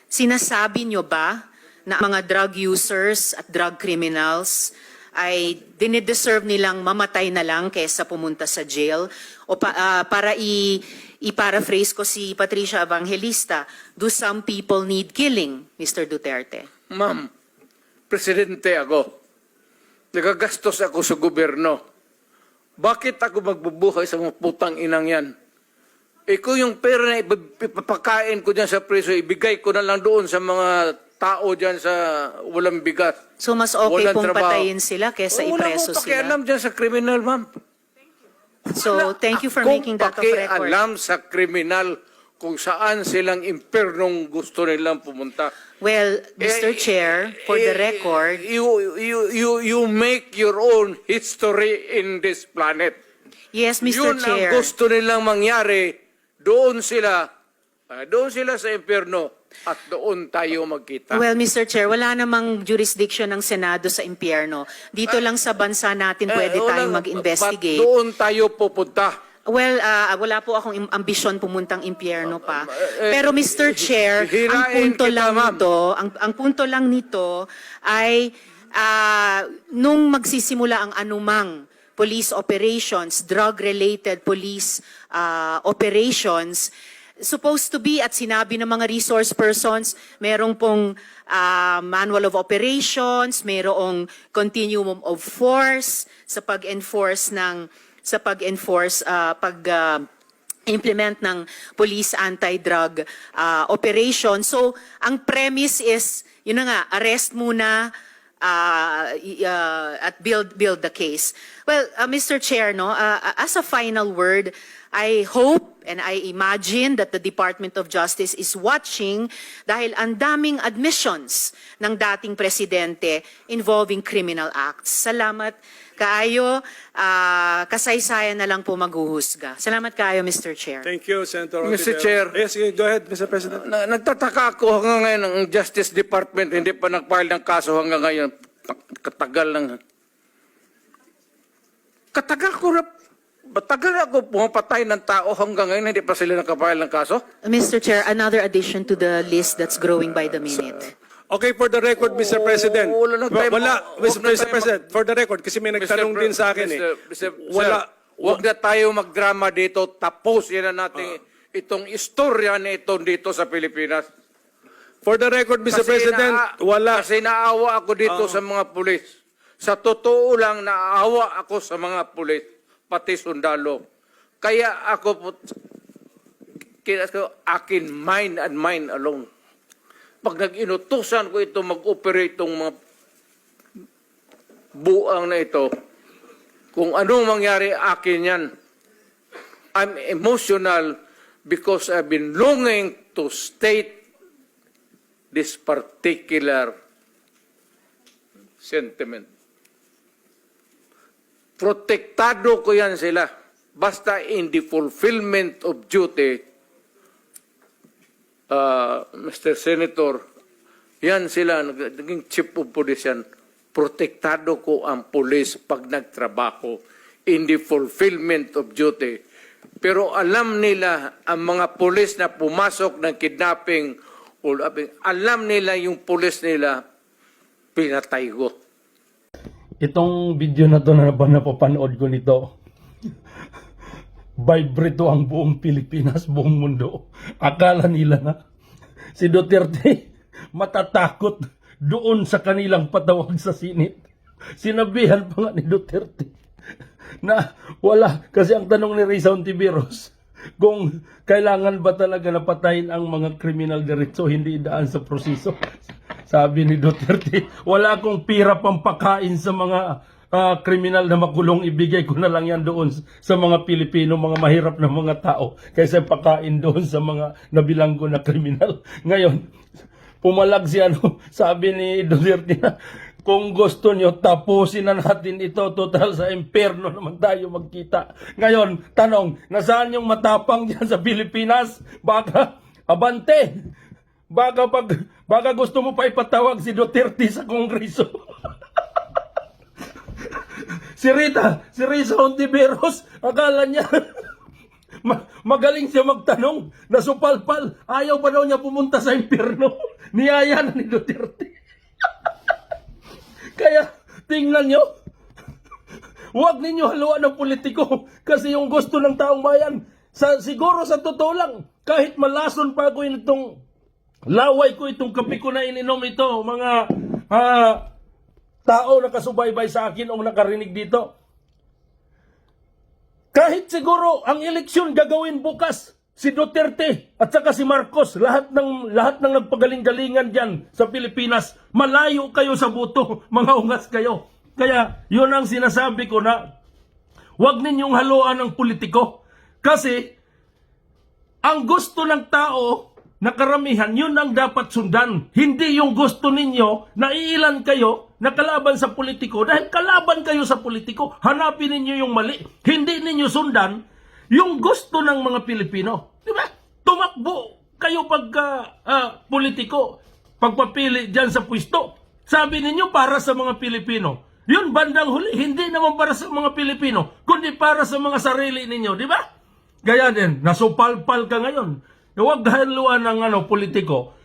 sinasabi nyo ba na mga drug users at drug criminals ay dinideserve nilang mamatay na lang kaysa pumunta sa jail? O para i-paraphrase ko si Patricia Evangelista, do some people need killing, Mr. Duterte? Ma'am, presidente ako. Nagagastos ako sa gobyerno. Bakit ako magbubuhay sa mga putang inang yan? Kung yung pera na ipapakain ko dyan sa preso, ibigay ko na lang doon sa mga tao dyan sa walang bigat. So mas okay Walang pong trabaho. patayin sila kaysa ipreso Wala mo sila? pakialam dyan sa kriminal, ma'am. So thank you for making that of record. Alam sa kriminal kung saan silang impernong gusto nilang pumunta. Well, Mr. Chair, for the record, You make your own history in this planet. yes, Mr. Yun Chair. ang gusto nilang mangyari. Doon sila sa impyerno at doon tayo magkita. Well, Mr. Chair, wala namang jurisdiction ng Senado sa impyerno. Dito lang sa bansa natin pwede tayong mag-investigate. Doon tayo pupunta. Well, wala po akong ambisyon pumuntang impyerno pa. Pero Mr. Chair, ang hirain punto kita, lang ma'am. nito, ang punto lang nito ay nung magsisimula ang anumang police operations, drug-related police operations, supposed to be at sinabi ng mga resource persons, merong pong manual of operations, merong continuum of force sa pag-enforce implement ng police anti-drug operation. So, ang premise is, yun na nga, arrest muna at build the case. Well, Mr. Chair, no, as a final word, I hope and I imagine that the Department of Justice is watching dahil ang daming admissions ng dating presidente involving criminal acts. Salamat kaayo, kasaysayan na lang po maghuhusga. Salamat kaayo, Mr. Chair. Thank you, Senator Mr. Ontiveros. Chair. Yes, go ahead, Mr. President. Nagtataka ako hanggang ngayon ang Justice Department hindi pa nag-file ng kaso hanggang ngayon. Katagal lang. Matagal ako pumapatay ng tao hanggang ngayon hindi pa sila nakapile ng kaso. Mr. Chair, another addition to the list that's growing by the minute. Okay, for the record, Mr. President. wala na tayo- Mr. President, for the record, kasi may nagtanong din sa akin Wala. Huwag na tayo magdrama dito. Tapusin na natin itong istorya na ito dito sa Pilipinas. For the record, Mr. President, wala. Kasi naawa ako dito sa mga pulis. Sa totoo lang, naawa ako sa mga pulis, pati sundalo. Kaya ako, akin, mine and mine alone. Pag nag-inutusan ko ito, mag-operate itong mga buang na ito, kung anong mangyari, akin yan. I'm emotional because I've been longing to state this particular sentiment. Protektado ko yan sila. Basta in the fulfillment of duty, Mr. Senator, yan sila, naging chief of police yan. Protektado ko ang police pag nagtrabaho in the fulfillment of duty. Pero alam nila, ang mga police na pumasok ng kidnapping, alam nila yung police nila, pinatay ko. Itong video na to na napapanood ko nito, vibrate ang buong Pilipinas, buong mundo. Akala nila na si Duterte matatakot doon sa kanilang patawag sa Senate. Sinabihan pa nga ni Duterte na wala. Kasi ang tanong ni Risa Ontiveros, kung kailangan ba talaga napatayin ang mga kriminal diretso, hindi daan sa proseso. Sabi ni Duterte, wala akong pira pampakain sa mga kriminal na makulong, ibigay ko na lang yan doon sa mga Pilipino, mga mahirap na mga tao, kaysa pakain doon sa mga nabilanggo na kriminal. Ngayon, pumalag si sabi ni Duterte na, kung gusto nyo, tapusin na natin ito, total sa impyerno naman tayo magkita. Ngayon, tanong, nasaan yung matapang dyan sa Pilipinas? Baka, abante! Baka gusto mo pa ipatawag si Duterte sa Kongreso. si Risa Ontiveros, akala niya Magaling siya magtanong, nasupalpal, ayaw pa daw niya pumunta sa impyerno. Niyaya na ni Duterte. Kaya, tingnan nyo, huwag ninyo haluan ng politiko kasi yung gusto ng taong bayan, siguro sa totoo lang, kahit malason pa ako itong laway ko, itong kape ko na ininom ito, mga tao na kasubaybay sa akin o nakarinig dito. Kahit siguro ang eleksyon gagawin bukas, si Duterte at saka si Marcos, lahat ng nagpagaling-galingan diyan sa Pilipinas, malayo kayo sa buto, mga ungas kayo. Kaya yun ang sinasabi ko na huwag ninyong haluan ng politiko. Kasi ang gusto ng tao na karamihan, yun ang dapat sundan. Hindi yung gusto ninyo na iilan kayo na kalaban sa politiko. Dahil kalaban kayo sa politiko, hanapin ninyo yung mali. Hindi ninyo sundan yung gusto ng mga Pilipino. Di ba? Tumakbo kayo pagka politiko, pagpapili dyan sa pwesto. Sabi ninyo para sa mga Pilipino. Yun bandang huli, hindi naman para sa mga Pilipino, kundi para sa mga sarili ninyo. Di ba? Gaya din, nasupalpal ka ngayon. Huwag haluan ng politiko.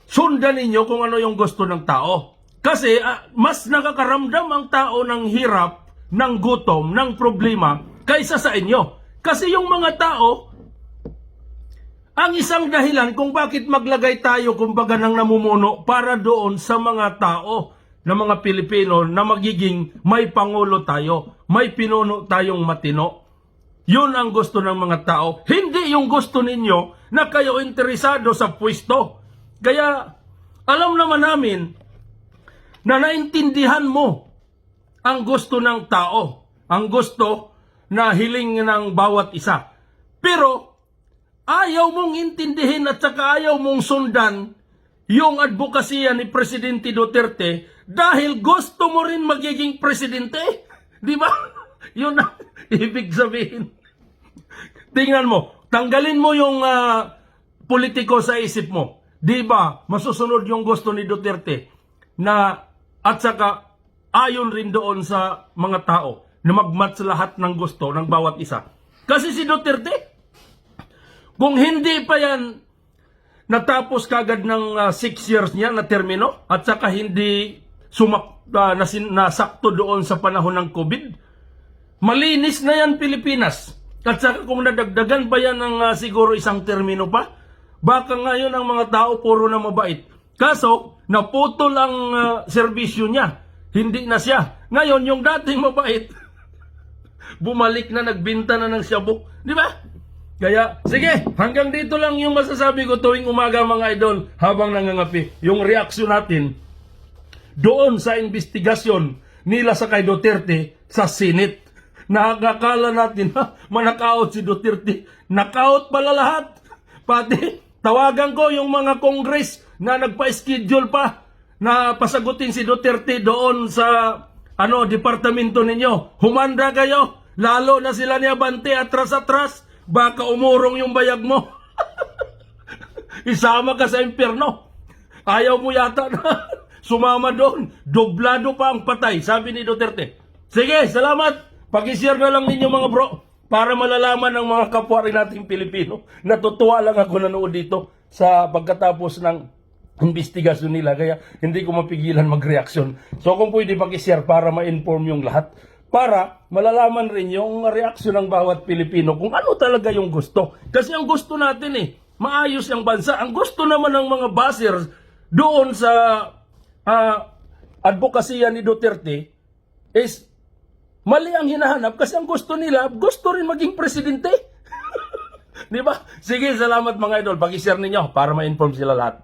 Sundan ninyo kung ano yung gusto ng tao. Kasi mas nakakaramdam ang tao ng hirap, ng gutom, ng problema kaysa sa inyo. Kasi yung mga tao, ang isang dahilan kung bakit maglagay tayo kumbaga ng namumuno para doon sa mga tao na mga Pilipino na magiging may pangulo tayo, may pinuno tayong matino. Yun ang gusto ng mga tao. Hindi yung gusto ninyo na kayo interesado sa pwesto. Kaya alam naman namin na naintindihan mo ang gusto ng tao, ang gusto na hiling ng bawat isa. Pero ayaw mong intindihin at saka ayaw mong sundan yung advokasya ni Presidente Duterte dahil gusto mo rin magiging presidente. Di ba? Yun ang ibig sabihin. Tingnan mo, tanggalin mo yung politiko sa isip mo. Di ba? Masusunod yung gusto ni Duterte na at saka ayon rin doon sa mga tao na magmatch lahat ng gusto ng bawat isa. Kasi si Duterte, kung hindi pa yan natapos kagad ng 6 years niya na termino at saka hindi nasakto doon sa panahon ng COVID, malinis na yan Pilipinas. At saka kung nadagdagan pa yan ng siguro isang termino pa, baka ngayon ang mga tao puro na mabait. Kaso, naputol ang serbisyo niya. Hindi na siya. Ngayon, yung dating mabait, bumalik na, nagbinta na ng shabu. Di ba? Kaya, sige, hanggang dito lang yung masasabi ko tuwing umaga mga idol habang nangangapi. Yung reaksyon natin doon sa investigasyon nila sa kay Duterte sa Senate. Nakakala natin, manakaut si Duterte. Nakaut pala lahat. Pati, tawagan ko yung mga Congress na nagpa-schedule pa na pasagutin si Duterte doon sa departamento ninyo. Humanda kayo. Lalo na sila ni Abante atras-atras. Baka umurong yung bayag mo. Isama ka sa impyerno. Ayaw mo yata na sumama doon. Doblado pa ang patay, sabi ni Duterte. Sige, salamat. Pag-share na lang ninyo mga bro para malalaman ng mga kapwa rin nating Pilipino. Natutuwa lang ako nanood dito sa pagkatapos ng investigasyon nila. Kaya hindi ko mapigilan mag-reaction. So kung pwede pag-share para ma-inform yung lahat. Para malalaman rin yung reaksyon ng bawat Pilipino kung ano talaga yung gusto. Kasi ang gusto natin maayos ang bansa. Ang gusto naman ng mga basers doon sa advokasya ni Duterte is mali ang hinahanap kasi ang gusto nila, gusto rin maging presidente. Di ba? Sige, salamat mga idol. Pag-share ninyo para ma-inform sila lahat.